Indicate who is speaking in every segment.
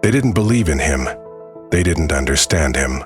Speaker 1: They didn't believe in him. They didn't understand him.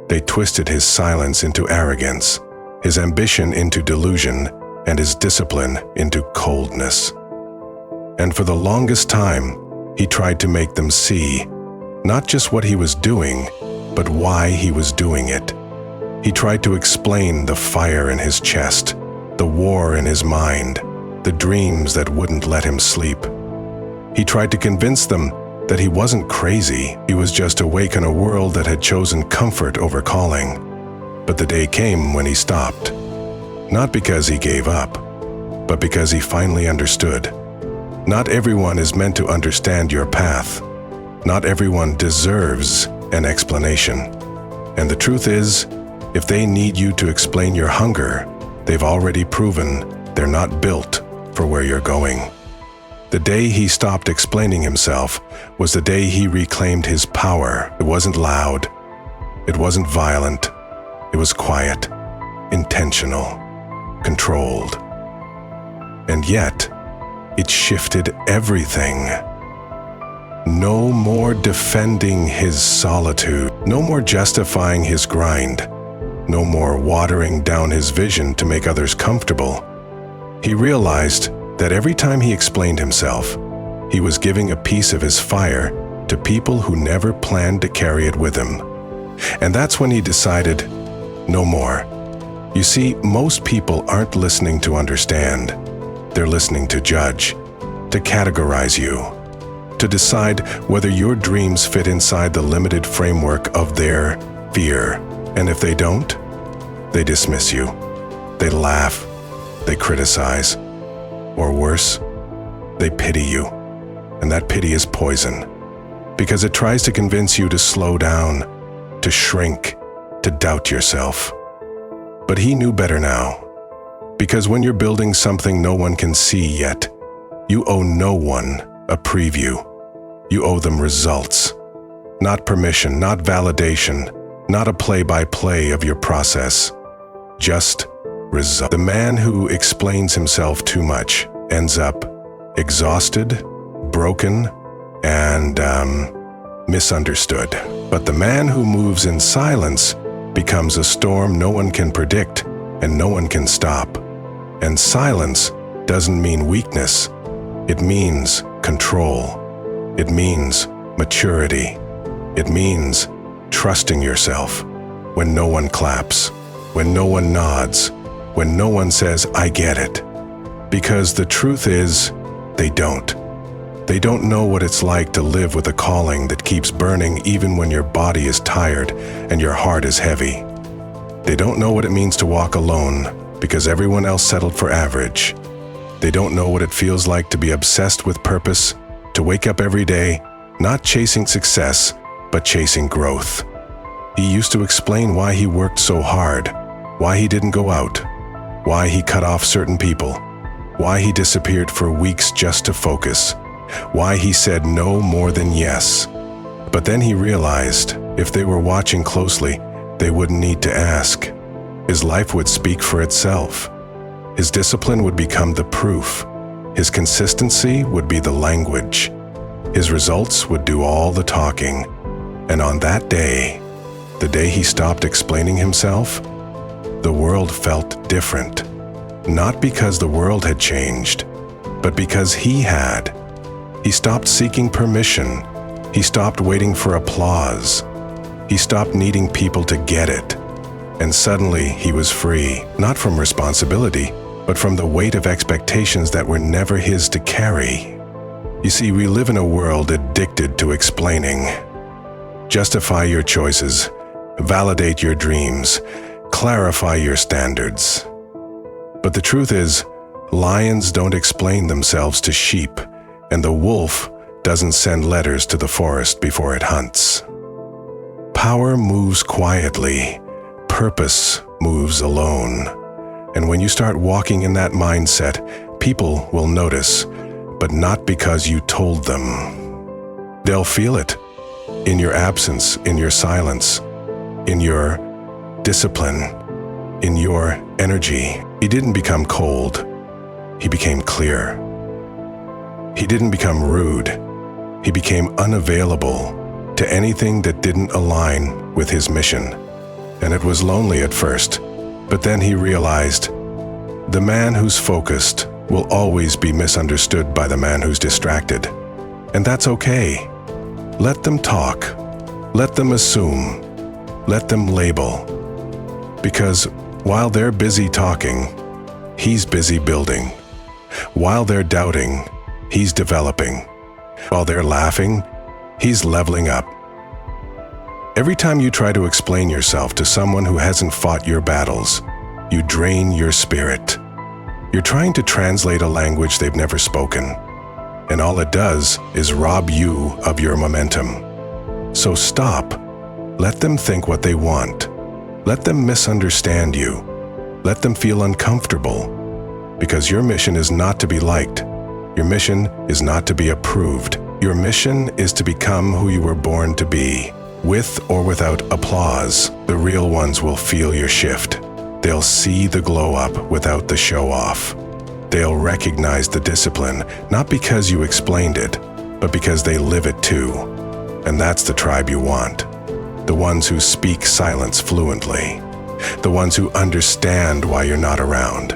Speaker 1: They twisted his silence into arrogance, his ambition into delusion, and his discipline into coldness. And for the longest time, he tried to make them see not just what he was doing, but why he was doing it. He tried to explain the fire in his chest, the war in his mind, the dreams that wouldn't let him sleep. He tried to convince them that he wasn't crazy, he was just awake in a world that had chosen comfort over calling. But the day came when he stopped. Not because he gave up, but because he finally understood. Not everyone is meant to understand your path. Not everyone deserves an explanation. And the truth is, if they need you to explain your hunger, they've already proven they're not built for where you're going. The day he stopped explaining himself was the day he reclaimed his power. It wasn't loud. It wasn't violent. It was quiet, intentional, controlled. And yet, it shifted everything. No more defending his solitude. No more justifying his grind. No more watering down his vision to make others comfortable. He realized that every time he explained himself, he was giving a piece of his fire to people who never planned to carry it with him. And that's when he decided, no more. You see, most people aren't listening to understand. They're listening to judge, to categorize you, to decide whether your dreams fit inside the limited framework of their fear. And if they don't, they dismiss you. They laugh. They criticize. Or worse, they pity you. And that pity is poison, because it tries to convince you to slow down, to shrink, to doubt yourself. But he knew better now, because when you're building something no one can see yet, you owe no one a preview. You owe them results, not permission, not validation, not a play-by-play of your process, just result. The man who explains himself too much ends up exhausted, broken, and misunderstood. But the man who moves in silence becomes a storm no one can predict and no one can stop. And silence doesn't mean weakness. It means control. It means maturity. It means trusting yourself when no one claps, when no one nods, when no one says, I get it. Because the truth is, they don't. They don't know what it's like to live with a calling that keeps burning even when your body is tired and your heart is heavy. They don't know what it means to walk alone because everyone else settled for average. They don't know what it feels like to be obsessed with purpose, to wake up every day, not chasing success, but chasing growth. He used to explain why he worked so hard, why he didn't go out, why he cut off certain people, why he disappeared for weeks just to focus, why he said no more than yes. But then he realized if they were watching closely, they wouldn't need to ask. His life would speak for itself. His discipline would become the proof. His consistency would be the language. His results would do all the talking. And on that day, the day he stopped explaining himself, the world felt different. Not because the world had changed, but because he had. He stopped seeking permission. He stopped waiting for applause. He stopped needing people to get it. And suddenly he was free, not from responsibility, but from the weight of expectations that were never his to carry. You see, we live in a world addicted to explaining. Justify your choices, validate your dreams, clarify your standards. But the truth is, lions don't explain themselves to sheep, and the wolf doesn't send letters to the forest before it hunts. Power moves quietly. Purpose moves alone. And when you start walking in that mindset, people will notice, but not because you told them. They'll feel it in your absence, in your silence, in your discipline, in your energy. He didn't become cold. He became clear. He didn't become rude. He became unavailable to anything that didn't align with his mission. And it was lonely at first, but then he realized the man who's focused will always be misunderstood by the man who's distracted. And that's okay. Let them talk. Let them assume. Let them label. Because while they're busy talking, he's busy building. While they're doubting, he's developing. While they're laughing, he's leveling up. Every time you try to explain yourself to someone who hasn't fought your battles, you drain your spirit. You're trying to translate a language they've never spoken, and all it does is rob you of your momentum. So stop. Let them think what they want. Let them misunderstand you. Let them feel uncomfortable. Because your mission is not to be liked. Your mission is not to be approved. Your mission is to become who you were born to be. With or without applause, the real ones will feel your shift. They'll see the glow up without the show off. They'll recognize the discipline, not because you explained it, but because they live it too. And that's the tribe you want. The ones who speak silence fluently. The ones who understand why you're not around.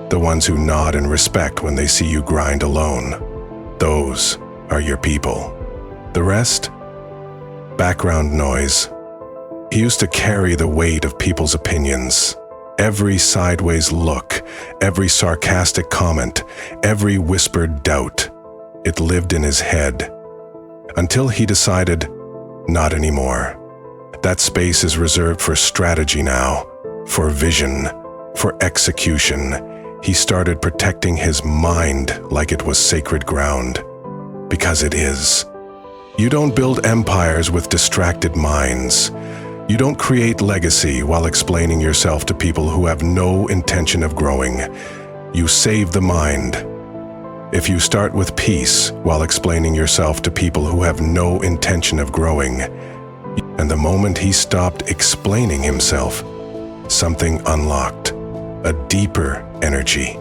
Speaker 1: The ones who nod in respect when they see you grind alone. Those are your people. The rest? Background noise. He used to carry the weight of people's opinions. Every sideways look, every sarcastic comment, every whispered doubt. It lived in his head. Until he decided, not anymore. That space is reserved for strategy now, for vision, for execution. He started protecting his mind like it was sacred ground. Because it is. You don't build empires with distracted minds. You don't create legacy while explaining yourself to people who have no intention of growing. You save the mind. If you start with peace while explaining yourself to people who have no intention of growing, and the moment he stopped explaining himself, something unlocked. A deeper energy,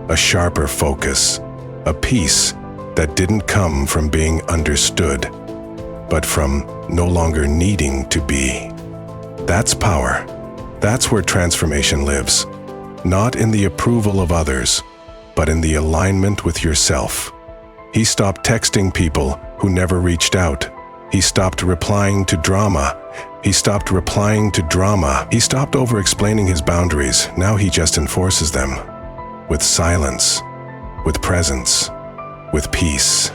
Speaker 1: a sharper focus, a peace that didn't come from being understood, but from no longer needing to be. That's power. That's where transformation lives. Not in the approval of others, but in the alignment with yourself. He stopped texting people who never reached out. He stopped replying to drama. He stopped replying to drama. He stopped over-explaining his boundaries. Now he just enforces them. With silence, with presence, with peace.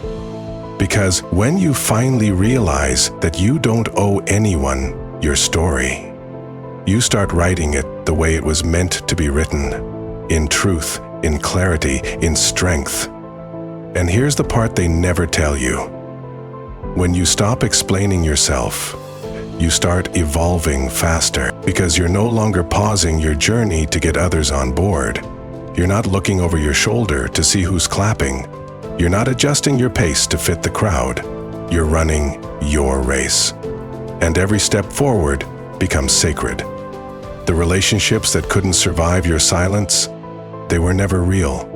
Speaker 1: Because when you finally realize that you don't owe anyone your story, you start writing it the way it was meant to be written, in truth, in clarity, in strength. And here's the part they never tell you. When you stop explaining yourself, you start evolving faster because you're no longer pausing your journey to get others on board. You're not looking over your shoulder to see who's clapping. You're not adjusting your pace to fit the crowd. You're running your race. And every step forward becomes sacred. The relationships that couldn't survive your silence, they were never real.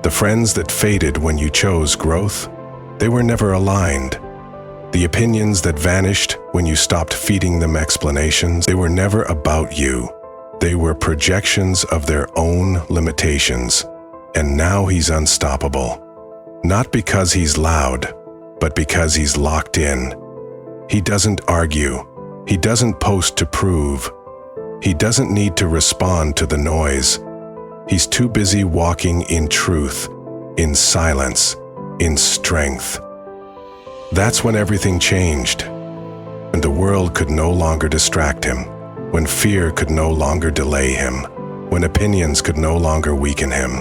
Speaker 1: The friends that faded when you chose growth, they were never aligned. The opinions that vanished when you stopped feeding them explanations, they were never about you. They were projections of their own limitations. And now he's unstoppable. Not because he's loud, but because he's locked in. He doesn't argue. He doesn't post to prove. He doesn't need to respond to the noise. He's too busy walking in truth, in silence, in strength. That's when everything changed. When the world could no longer distract him. When fear could no longer delay him. When opinions could no longer weaken him.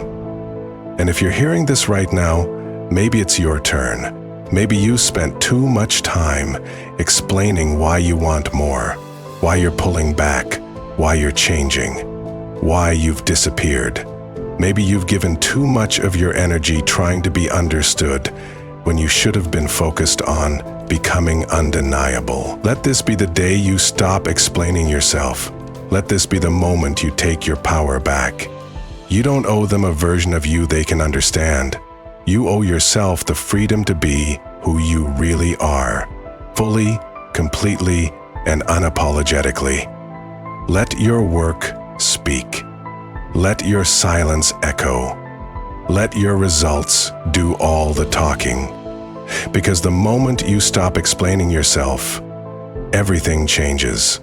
Speaker 1: And if you're hearing this right now, maybe it's your turn. Maybe you spent too much time explaining why you want more, why you're pulling back, why you're changing, why you've disappeared. Maybe you've given too much of your energy trying to be understood when you should have been focused on becoming undeniable. Let this be the day you stop explaining yourself. Let this be the moment you take your power back. You don't owe them a version of you they can understand. You owe yourself the freedom to be who you really truly are, fully, completely, and unapologetically. Let your work speak. Let your silence echo. Let your results do all the talking. Because the moment you stop explaining yourself, everything changes.